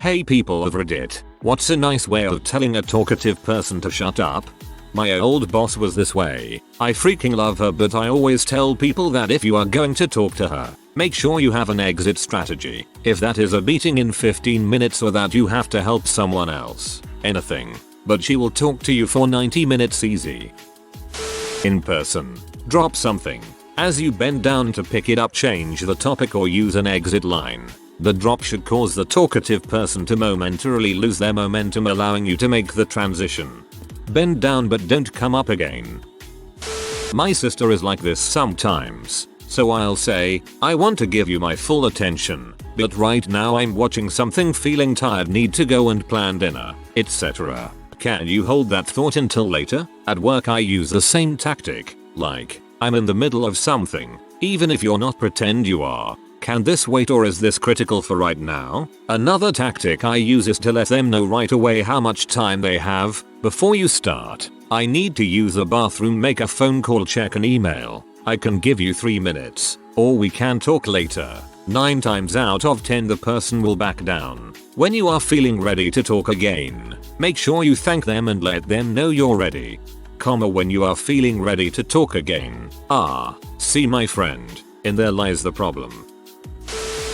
Hey people of Reddit, what's a nice way of telling a talkative person to shut up? My old boss was this way. I freaking love her, but I always tell people that if you are going to talk to her, make sure you have an exit strategy. If that is a meeting in 15 minutes or that you have to help someone else. Anything. But she will talk to you for 90 minutes easy. In person. Drop something. As you bend down to pick it up, change the topic or use an exit line. The drop should cause the talkative person to momentarily lose their momentum, allowing you to make the transition. Bend down but don't come up again. My sister is like this sometimes. So I'll say, I want to give you my full attention, but right now I'm watching something, feeling tired, need to go and plan dinner, etc. Can you hold that thought until later? At work I use the same tactic, like, I'm in the middle of something, even if you're not, pretend you are. Can this wait or is this critical for right now? Another tactic I use is to let them know right away how much time they have. Before you start, I need to use the bathroom, make a phone call, check an email. I can give you 3 minutes, or we can talk later. 9 times out of 10 the person will back down. When you are feeling ready to talk again, make sure you thank them and let them know you're ready. When you are feeling ready to talk again. See my friend, in there lies the problem.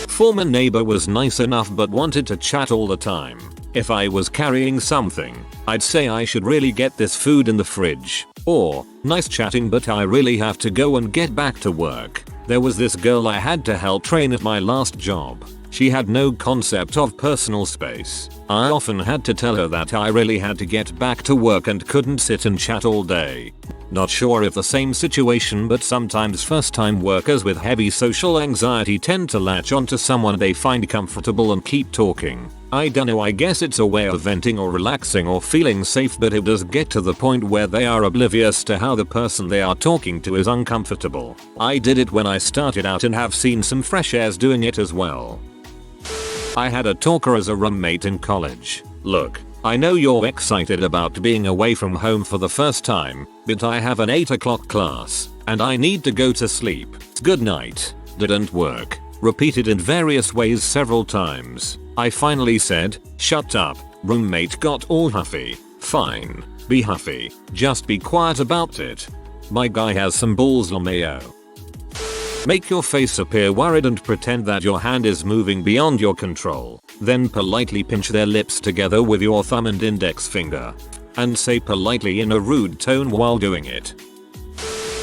Former neighbor was nice enough but wanted to chat all the time. If I was carrying something, I'd say I should really get this food in the fridge. Or, nice chatting but I really have to go and get back to work. There was this girl I had to help train at my last job. She had no concept of personal space. I often had to tell her that I really had to get back to work and couldn't sit and chat all day. Not sure if the same situation, but sometimes first-time workers with heavy social anxiety tend to latch onto someone they find comfortable and keep talking. I dunno, I guess it's a way of venting or relaxing or feeling safe, but it does get to the point where they are oblivious to how the person they are talking to is uncomfortable. I did it when I started out and have seen some fresh airs doing it as well. I had a talker as a roommate in college. Look, I know you're excited about being away from home for the first time, but I have an 8 o'clock class, and I need to go to sleep. Good night. Didn't work. Repeated in various ways several times. I finally said, shut up. Roommate got all huffy. Fine. Be huffy. Just be quiet about it. My guy has some balls, LMAO. Make your face appear worried and pretend that your hand is moving beyond your control. Then politely pinch their lips together with your thumb and index finger. And say politely in a rude tone while doing it.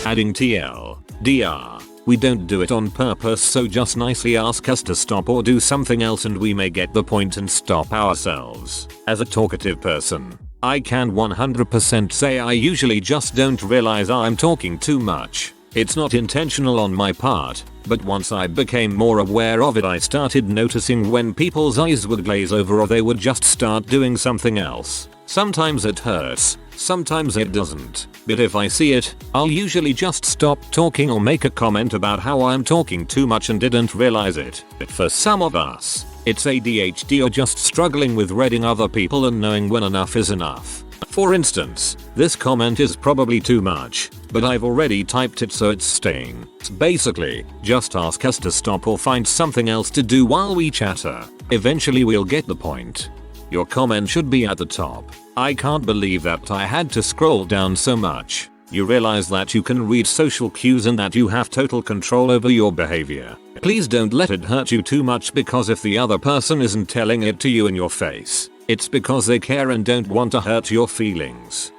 Adding TL. DR. We don't do it on purpose, so just nicely ask us to stop or do something else and we may get the point and stop ourselves. As a talkative person, I can 100% say I usually just don't realize I'm talking too much. It's not intentional on my part, but once I became more aware of it, I started noticing when people's eyes would glaze over or they would just start doing something else. Sometimes it hurts, sometimes it doesn't, but if I see it, I'll usually just stop talking or make a comment about how I'm talking too much and didn't realize it. But for some of us, it's ADHD or just struggling with reading other people and knowing when enough is enough. For instance, this comment is probably too much, but I've already typed it so it's staying. Basically, just ask us to stop or find something else to do while we chatter. Eventually we'll get the point. Your comment should be at the top. I can't believe that I had to scroll down so much. You realize that you can read social cues and that you have total control over your behavior. Please don't let it hurt you too much, because if the other person isn't telling it to you in your face, it's because they care and don't want to hurt your feelings.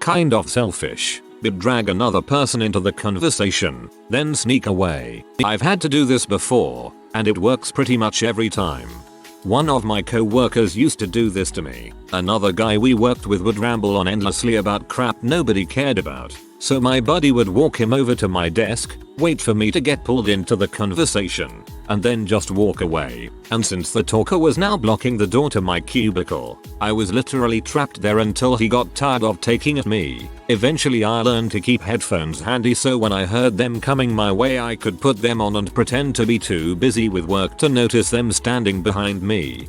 Kind of selfish, but drag another person into the conversation, then sneak away. I've had to do this before, and it works pretty much every time. One of my co-workers used to do this to me. Another guy we worked with would ramble on endlessly about crap nobody cared about. So my buddy would walk him over to my desk, wait for me to get pulled into the conversation, and then just walk away. And since the talker was now blocking the door to my cubicle, I was literally trapped there until he got tired of taking at me. Eventually I learned to keep headphones handy, so when I heard them coming my way I could put them on and pretend to be too busy with work to notice them standing behind me.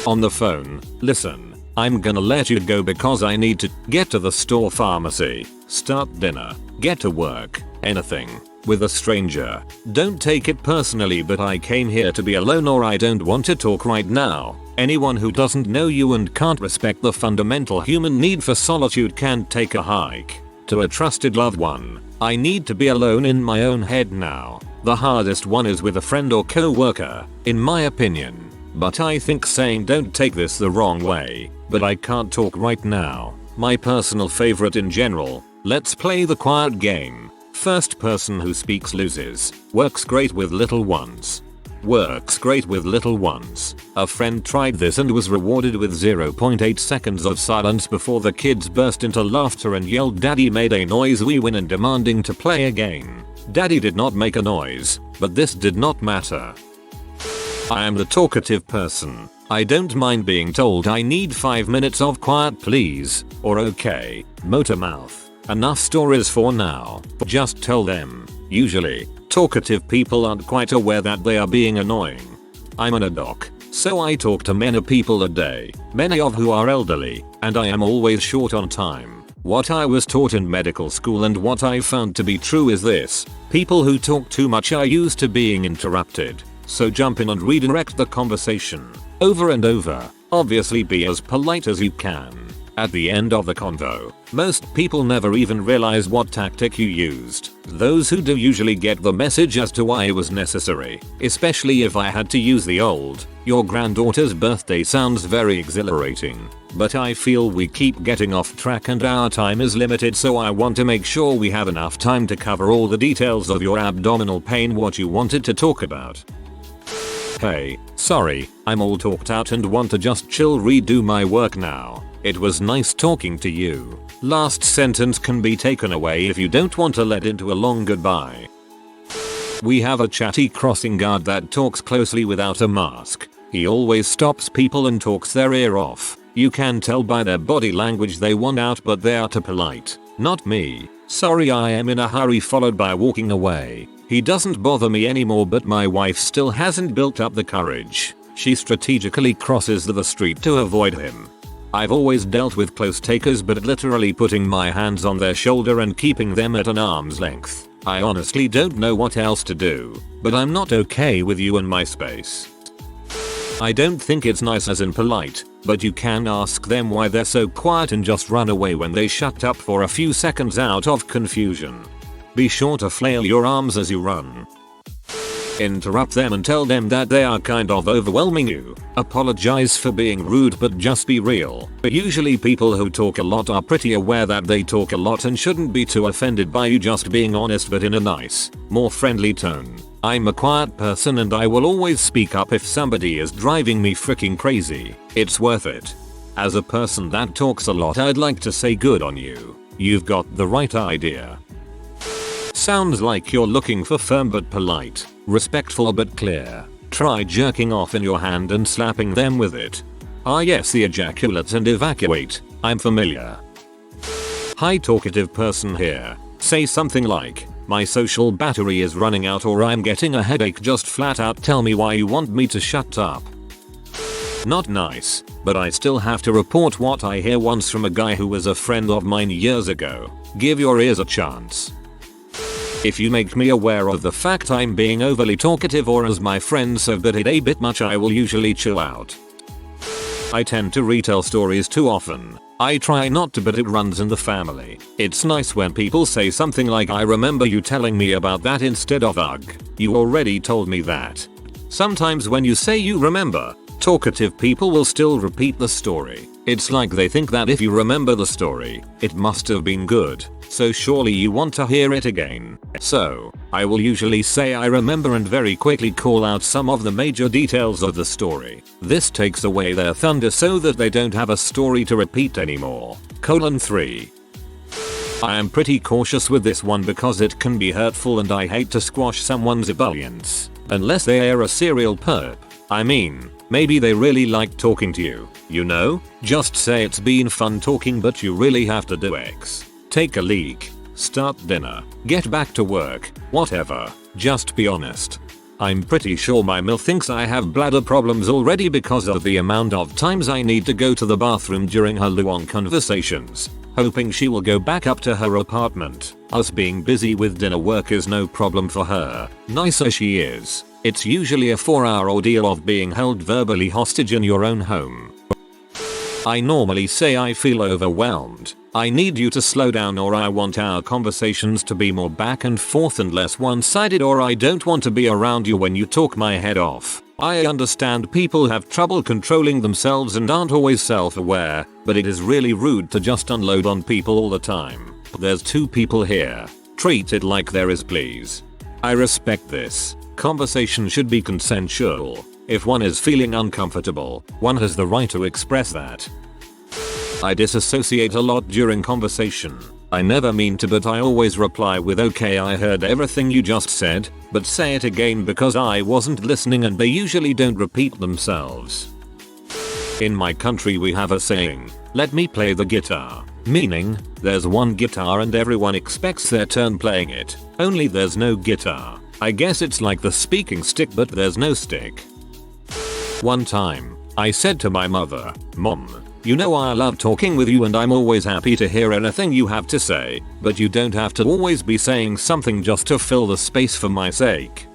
On the phone, listen. I'm gonna let you go because I need to get to the store, pharmacy, start dinner, get to work, anything with a stranger. Don't take it personally, but I came here to be alone or I don't want to talk right now. Anyone who doesn't know you and can't respect the fundamental human need for solitude can't take a hike. To a trusted loved one, I need to be alone in my own head now. The hardest one is with a friend or co-worker, in my opinion. But I think saying don't take this the wrong way, but I can't talk right now. My personal favorite in general. Let's play the quiet game. First person who speaks loses. Works great with little ones. Works great with little ones. A friend tried this and was rewarded with 0.8 seconds of silence before the kids burst into laughter and yelled "Daddy made a noise, we win," and demanding to play again. Daddy did not make a noise, but this did not matter. I am the talkative person. I don't mind being told I need 5 minutes of quiet please, or okay, motor mouth. Enough stories for now. Just tell them. Usually, talkative people aren't quite aware that they are being annoying. I'm an doc, so I talk to many people a day, many of who are elderly, and I am always short on time. What I was taught in medical school and what I found to be true is this: people who talk too much are used to being interrupted. So jump in and redirect the conversation. Over and over. Obviously be as polite as you can. At the end of the convo, most people never even realize what tactic you used. Those who do usually get the message as to why it was necessary. Especially if I had to use the old, "Your granddaughter's birthday sounds very exhilarating." But I feel we keep getting off track and our time is limited, so I want to make sure we have enough time to cover all the details of your abdominal pain, what you wanted to talk about. Hey, sorry, I'm all talked out and want to just chill, redo my work now. It was nice talking to you. Last sentence can be taken away if you don't want to let into a long goodbye. We have a chatty crossing guard that talks closely without a mask. He always stops people and talks their ear off. You can tell by their body language they want out, but they are too polite. Not me. Sorry, I am in a hurry, followed by walking away. He doesn't bother me anymore, but my wife still hasn't built up the courage. She strategically crosses the street to avoid him. I've always dealt with close takers, but literally putting my hands on their shoulder and keeping them at an arm's length. I honestly don't know what else to do, but I'm not okay with you in my space. I don't think it's nice as in polite, but you can ask them why they're so quiet and just run away when they shut up for a few seconds out of confusion. Be sure to flail your arms as you run. Interrupt them and tell them that they are kind of overwhelming you. Apologize for being rude, but just be real. Usually people who talk a lot are pretty aware that they talk a lot and shouldn't be too offended by you just being honest, but in a nice, more friendly tone. I'm a quiet person and I will always speak up if somebody is driving me freaking crazy. It's worth it. As a person that talks a lot, I'd like to say good on you. You've got the right idea. Sounds like you're looking for firm but polite, respectful but clear. Try jerking off in your hand and slapping them with it. Ah yes, the ejaculate and evacuate. I'm familiar. Hi, talkative person here. Say something like, "My social battery is running out," or "I'm getting a headache." Just flat out tell me why you want me to shut up. Not nice, but I still have to report what I hear once from a guy who was a friend of mine years ago. Give your ears a chance. If you make me aware of the fact I'm being overly talkative, or as my friends have put it, a bit much, I will usually chill out. I tend to retell stories too often. I try not to, but it runs in the family. It's nice when people say something like, "I remember you telling me about that," instead of "Ugh, you already told me that." Sometimes when you say you remember, talkative people will still repeat the story. It's like they think that if you remember the story, it must have been good, so surely you want to hear it again. So, I will usually say I remember and very quickly call out some of the major details of the story. This takes away their thunder so that they don't have a story to repeat anymore. 3. I am pretty cautious with this one because it can be hurtful and I hate to squash someone's ebullience. Unless they are a serial perp. I mean, maybe they really like talking to you, you know? Just say it's been fun talking but you really have to do X. Take a leak. Start dinner. Get back to work. Whatever. Just be honest. I'm pretty sure my MILF thinks I have bladder problems already because of the amount of times I need to go to the bathroom during her long conversations. hoping she will go back up to her apartment. Us being busy with dinner work is no problem for her. Nice as she is, it's usually a 4-hour ordeal of being held verbally hostage in your own home. I normally say I feel overwhelmed. I need you to slow down, or I want our conversations to be more back and forth and less one-sided, or I don't want to be around you when you talk my head off. I understand people have trouble controlling themselves and aren't always self-aware, but it is really rude to just unload on people all the time. There's 2 people here. Treat it like there is, please. I respect this. Conversation should be consensual. If one is feeling uncomfortable, one has the right to express that. I disassociate a lot during conversation. I never mean to, but I always reply with okay, I heard everything you just said, but say it again, because I wasn't listening, and they usually don't repeat themselves. In my country we have a saying, let me play the guitar, meaning, there's one guitar and everyone expects their turn playing it, only there's no guitar. I guess it's like the speaking stick, but there's no stick. One time, I said to my mother, Mom, you know I love talking with you and I'm always happy to hear anything you have to say, but you don't have to always be saying something just to fill the space for my sake.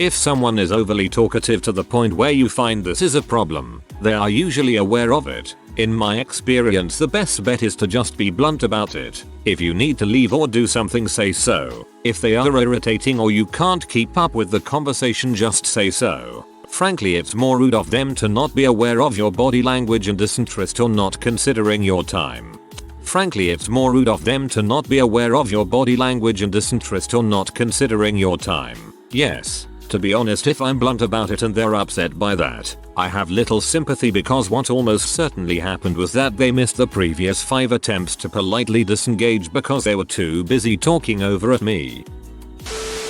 If someone is overly talkative to the point where you find this is a problem, they are usually aware of it. In my experience, the best bet is to just be blunt about it. If you need to leave or do something, say so. If they are irritating or you can't keep up with the conversation, just say so. Frankly, it's more rude of them to not be aware of your body language and disinterest or not considering your time. Frankly, it's more rude of them to not be aware of your body language and disinterest or not considering your time. Yes, to be honest, if I'm blunt about it and they're upset by that, I have little sympathy, because what almost certainly happened was that they missed the previous 5 attempts to politely disengage because they were too busy talking over at me.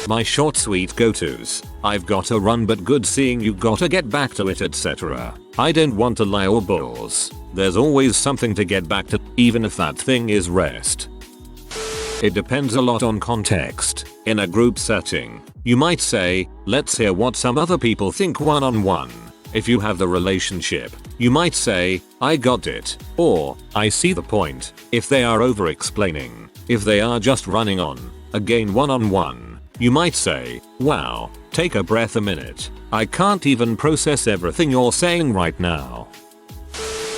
My short sweet go-tos. I've gotta run, but good seeing you, gotta get back to it, etc. I don't want to lie or bores. There's always something to get back to, even if that thing is rest. It depends a lot on context. In a group setting, you might say, let's hear what some other people think one-on-one. If you have the relationship, you might say, I got it, or, I see the point, if they are over-explaining. If they are just running on, again one-on-one, you might say, wow, take a breath a minute. I can't even process everything you're saying right now.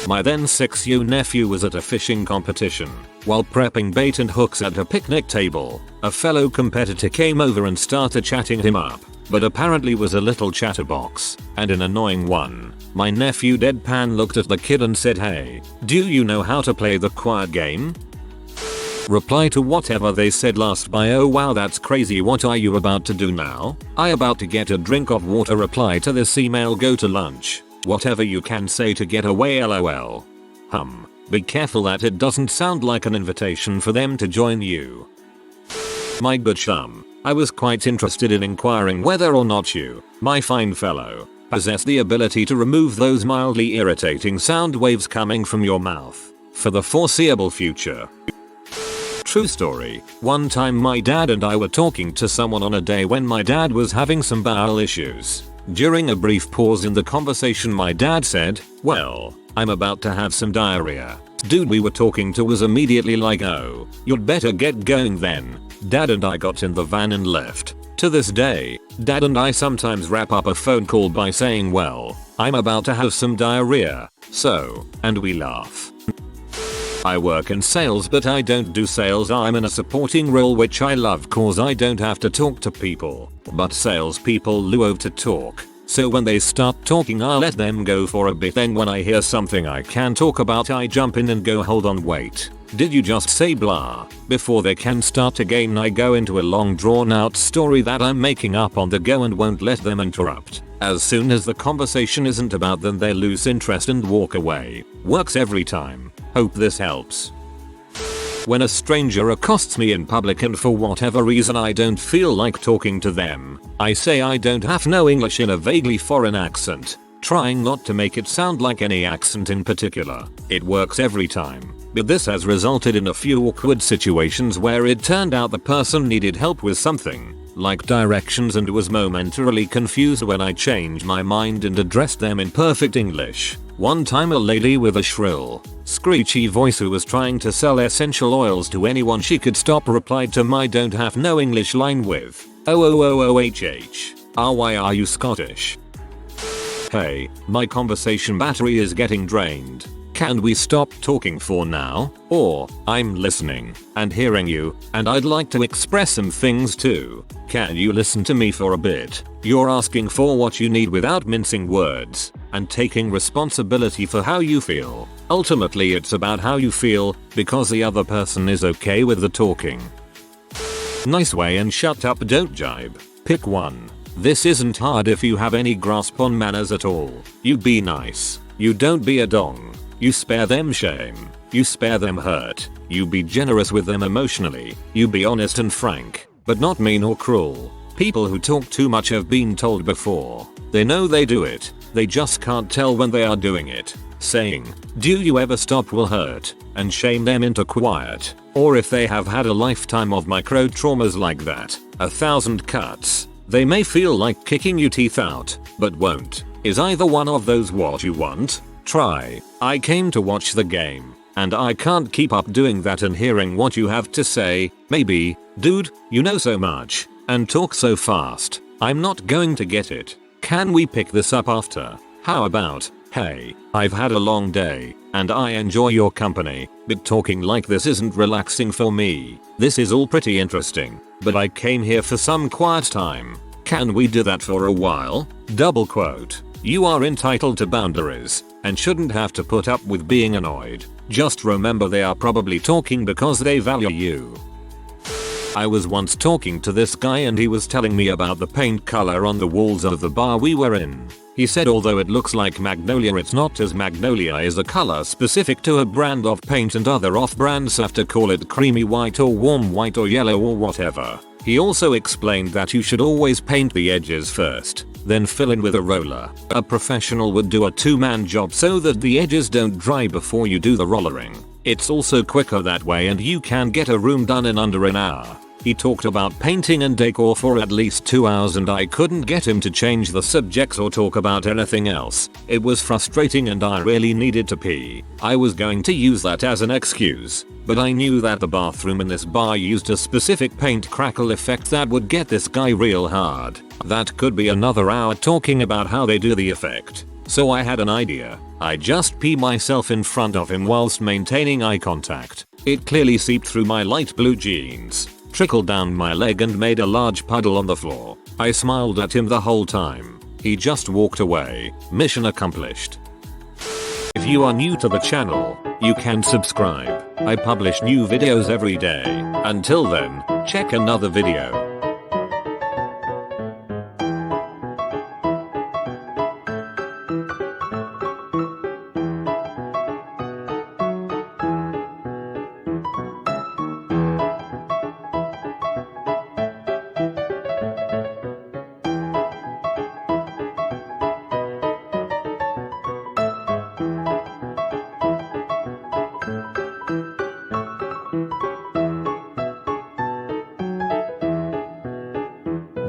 My then 6-year nephew was at a fishing competition. While prepping bait and hooks at a picnic table, a fellow competitor came over and started chatting him up, but apparently was a little chatterbox, and an annoying one. My nephew deadpan looked at the kid and said, hey, do you know how to play the quiet game? Reply to whatever they said last by, oh wow, that's crazy, what are you about to do now? I about to get a drink of water. Reply to this email, go to lunch. Whatever you can say to get away, lol. Be careful that it doesn't sound like an invitation for them to join you. My good chum, I was quite interested in inquiring whether or not you, my fine fellow, possess the ability to remove those mildly irritating sound waves coming from your mouth for the foreseeable future. True story. One time my dad and I were talking to someone on a day when my dad was having some bowel issues. During a brief pause in the conversation, my dad said, well, I'm about to have some diarrhea. Dude we were talking to was immediately like, oh, you'd better get going then. Dad and I got in the van and left. To this day, Dad and I sometimes wrap up a phone call by saying, well, I'm about to have some diarrhea, so, and we laugh. I work in sales, but I don't do sales. I'm in a supporting role, which I love cause I don't have to talk to people, but salespeople love to talk. So when they start talking, I'll let them go for a bit, then when I hear something I can talk about, I jump in and go, hold on, wait, did you just say blah? Before they can start again, I go into a long drawn out story that I'm making up on the go and won't let them interrupt. As soon as the conversation isn't about them, they lose interest and walk away. Works every time. Hope this helps. When a stranger accosts me in public and for whatever reason I don't feel like talking to them, I say I don't have no English in a vaguely foreign accent. trying not to make it sound like any accent in particular. It works every time, but this has resulted in a few awkward situations where it turned out the person needed help with something, like directions, and was momentarily confused when I changed my mind and addressed them in perfect English. One time a lady with a shrill, screechy voice who was trying to sell essential oils to anyone she could stop replied to my don't have no English line with, "Oh, why are you Scottish? Hey, my conversation battery is getting drained. Can we stop talking for now? Or, I'm listening and hearing you, and I'd like to express some things too. Can you listen to me for a bit? You're asking for what you need without mincing words, and taking responsibility for how you feel. Ultimately it's about how you feel, because the other person is okay with the talking. Nice way and shut up, don't jibe. Pick one. This isn't hard if you have any grasp on manners at all. You be nice. You don't be a dong. You spare them shame. You spare them hurt. You be generous with them emotionally. You be honest and frank, but not mean or cruel. People who talk too much have been told before. They know they do it. They just can't tell when they are doing it. Saying, "Do you ever stop?" will hurt and shame them into quiet. Or if they have had a lifetime of micro traumas like that, 1,000 cuts, they may feel like kicking your teeth out, but won't. Is either one of those what you want? Try. I came to watch the game, and I can't keep up doing that and hearing what you have to say. Maybe, dude, you know so much, and talk so fast, I'm not going to get it. Can we pick this up after? How about, hey, I've had a long day, and I enjoy your company, but talking like this isn't relaxing for me. This is all pretty interesting, but I came here for some quiet time. Can we do that for a while? Double quote. You are entitled to boundaries, and shouldn't have to put up with being annoyed. Just remember they are probably talking because they value you. I was once talking to this guy and he was telling me about the paint color on the walls of the bar we were in. He said although it looks like magnolia, it's not, as magnolia is a color specific to a brand of paint and other off-brands have to call it creamy white or warm white or yellow or whatever. He also explained that you should always paint the edges first, then fill in with a roller. A professional would do a two-man job so that the edges don't dry before you do the rollering. It's also quicker that way and you can get a room done in under an hour. He talked about painting and decor for at least 2 hours and I couldn't get him to change the subjects or talk about anything else. It was frustrating and I really needed to pee. I was going to use that as an excuse, but I knew that the bathroom in this bar used a specific paint crackle effect that would get this guy real hard. That could be another hour talking about how they do the effect. So I had an idea. I just pee myself in front of him whilst maintaining eye contact. It clearly seeped through my light blue jeans, trickled down my leg and made a large puddle on the floor. I smiled at him the whole time. He just walked away. Mission accomplished. If you are new to the channel, you can subscribe. I publish new videos every day. Until then, check another video.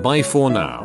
Bye for now.